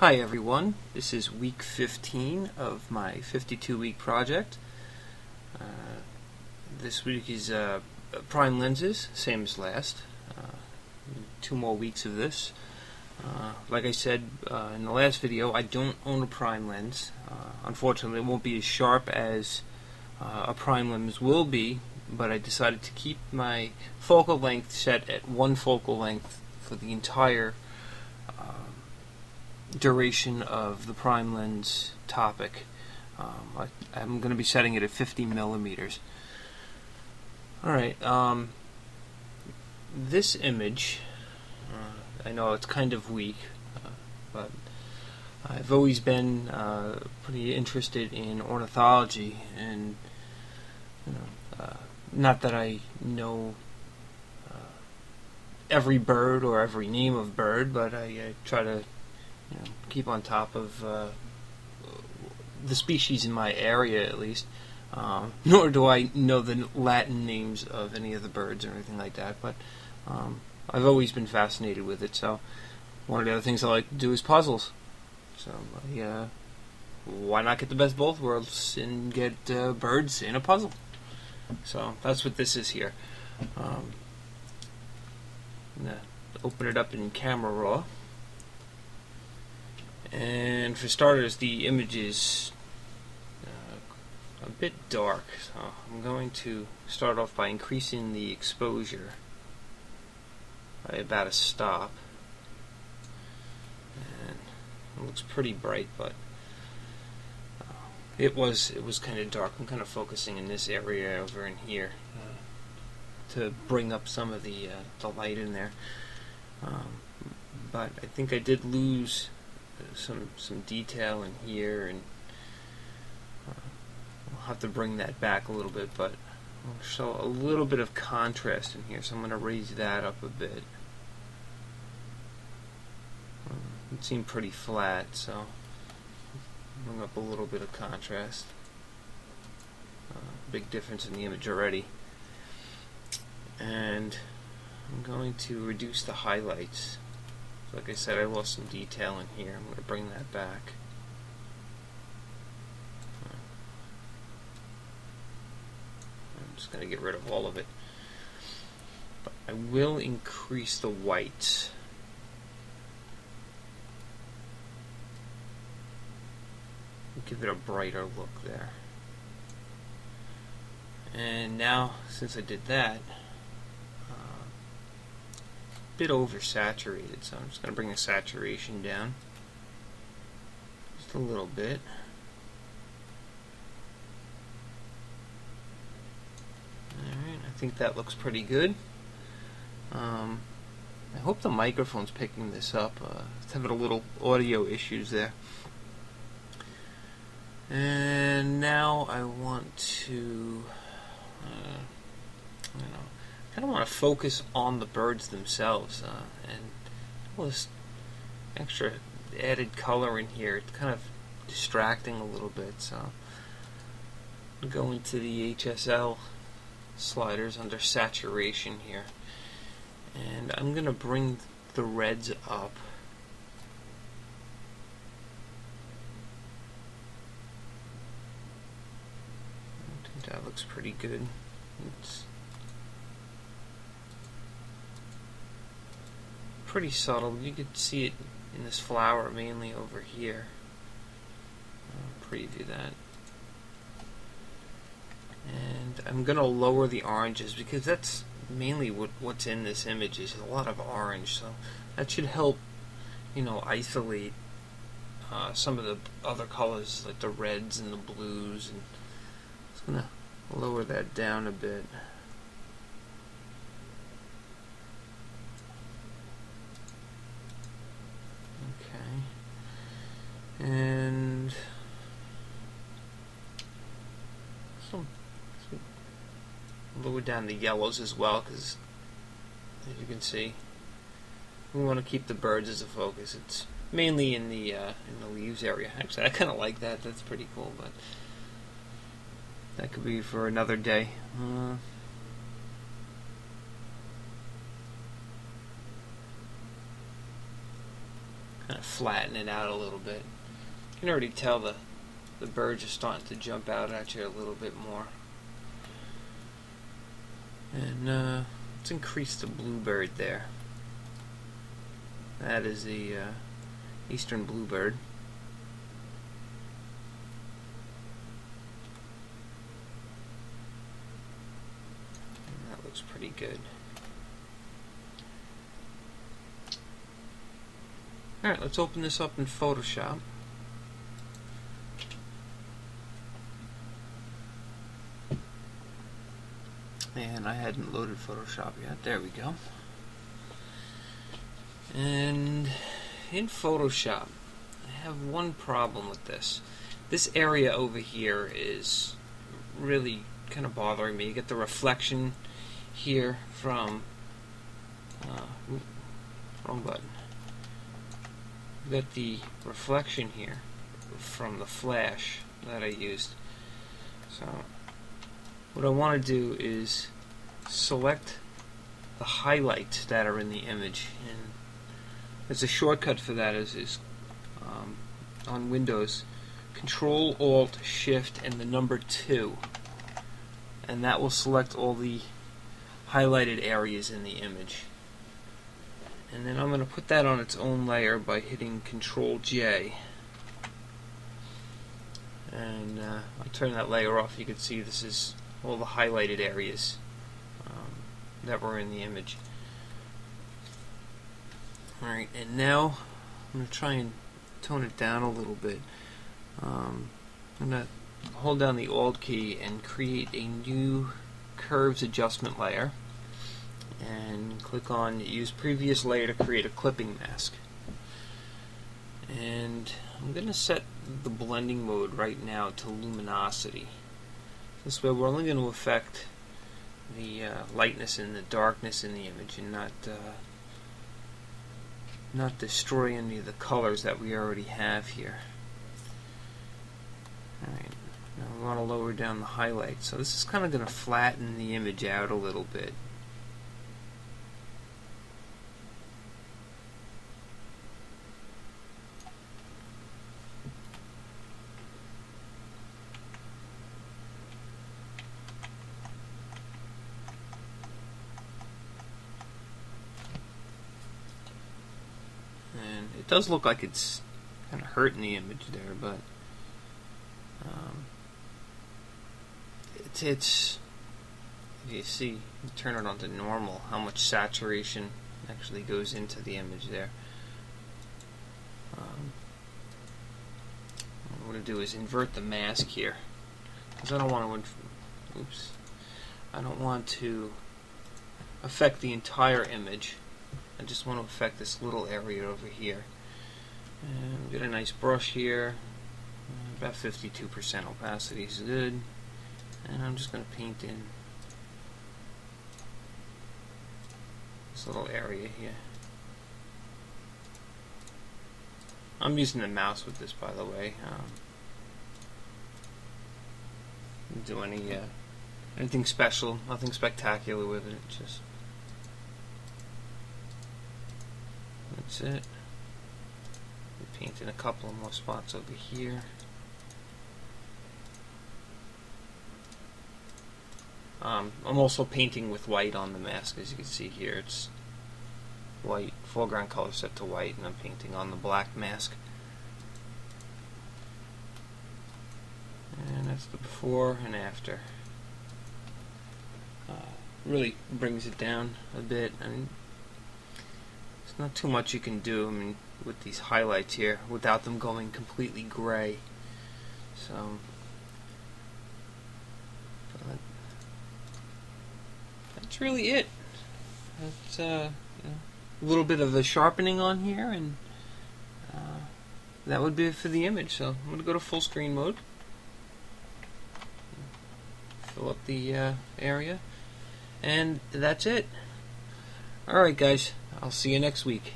Hi everyone, this is week 15 of my 52-week project. This week is prime lenses, same as last. 2 more weeks of this. Like I said in the last video, I don't own a prime lens. Unfortunately, it won't be as sharp as a prime lens will be, but I decided to keep my focal length set at 1 focal length for the entire duration of the prime lens topic. I'm going to be setting it at 50 millimeters. Alright, this image, I know it's kind of weak, but I've always been pretty interested in ornithology, and not that I know every bird or every name of bird, but I try to keep on top of the species in my area, at least. Nor do I know the Latin names of any of the birds or anything like that, but I've always been fascinated with it. So one of the other things I like to do is puzzles. So why not get the best of both worlds and get birds in a puzzle? So that's what this is here. I'm gonna open it up in Camera Raw. And for starters, the image is a bit dark, so I'm going to start off by increasing the exposure by about a stop. And it looks pretty bright, but it was kind of dark. I'm kind of focusing in this area over in here to bring up some of the light in there. But I think I did lose some detail in here, and I'll have to bring that back a little bit, but I'll show a little bit of contrast in here, so I'm going to raise that up a bit. It seemed pretty flat, so bring up a little bit of contrast. Big difference in the image already. And I'm going to reduce the highlights. Like I said, I lost some detail in here. I'm going to bring that back. I'm just going to get rid of all of it. But I will increase the whites. Give it a brighter look there. And now, since I did that, bit oversaturated, so I'm just going to bring the saturation down just a little bit. Alright, I think that looks pretty good. I hope the microphone's picking this up. It's having a little audio issues there. And now I want to kind of want to focus on the birds themselves, and all this extra added color in here, it's kind of distracting a little bit, so I'll go into the HSL sliders under saturation here, and I'm going to bring the reds up. I think that looks pretty good. It's pretty subtle. You could see it in this flower mainly over here. I'll preview that. And I'm going to lower the oranges because that's mainly what's in this image, is a lot of orange. So that should help, isolate some of the other colors like the reds and the blues. And I'm just going to lower that down a bit. And lower down the yellows as well, because as you can see, we want to keep the birds as a focus. It's mainly in the leaves area. Actually, I kind of like that. That's pretty cool, but that could be for another day. Kind of of flatten it out a little bit. You can already tell the birds are starting to jump out at you a little bit more. And let's increase the bluebird there. That is the eastern bluebird. And that looks pretty good. Alright, let's open this up in Photoshop. And I hadn't loaded Photoshop yet. There we go. And in Photoshop, I have one problem with this. This area over here is really kind of bothering me. You get the reflection here from wrong button. You got the reflection here from the flash that I used. So what I want to do is select the highlights that are in the image, and there's a shortcut for that is on Windows, Control Alt Shift and the number 2, and that will select all the highlighted areas in the image. And then I'm going to put that on its own layer by hitting Control J. And I'll turn that layer off. You can see this is all the highlighted areas that were in the image. Alright, and now I'm going to try and tone it down a little bit. I'm going to hold down the Alt key and create a new curves adjustment layer, and click on use previous layer to create a clipping mask. And I'm going to set the blending mode right now to luminosity. This way we're only going to affect the lightness and the darkness in the image, and not destroy any of the colors that we already have here. Alright, now we want to lower down the highlights. So this is kind of going to flatten the image out a little bit. It does look like it's kind of hurting the image there, but it's if you see, you turn it on to normal, how much saturation actually goes into the image there. What I'm going to do is invert the mask here, because I don't want to. I don't want to affect the entire image. I just want to affect this little area over here. And get a nice brush here, about 52% opacity is good, and I'm just going to paint in this little area here. I'm using the mouse with this, by the way. Didn't do anything special, nothing spectacular with it. Just that's it. Paint in a couple of more spots over here. I'm also painting with white on the mask, as you can see here. It's white, foreground color set to white, and I'm painting on the black mask. And that's the before and after. Really brings it down a bit, and there's not too much you can do. I mean, with these highlights here, without them going completely gray. So that's really it. That's a little bit of a sharpening on here, and that would be it for the image. So I'm going to go to full screen mode, fill up the area, and that's it. Alright guys, I'll see you next week.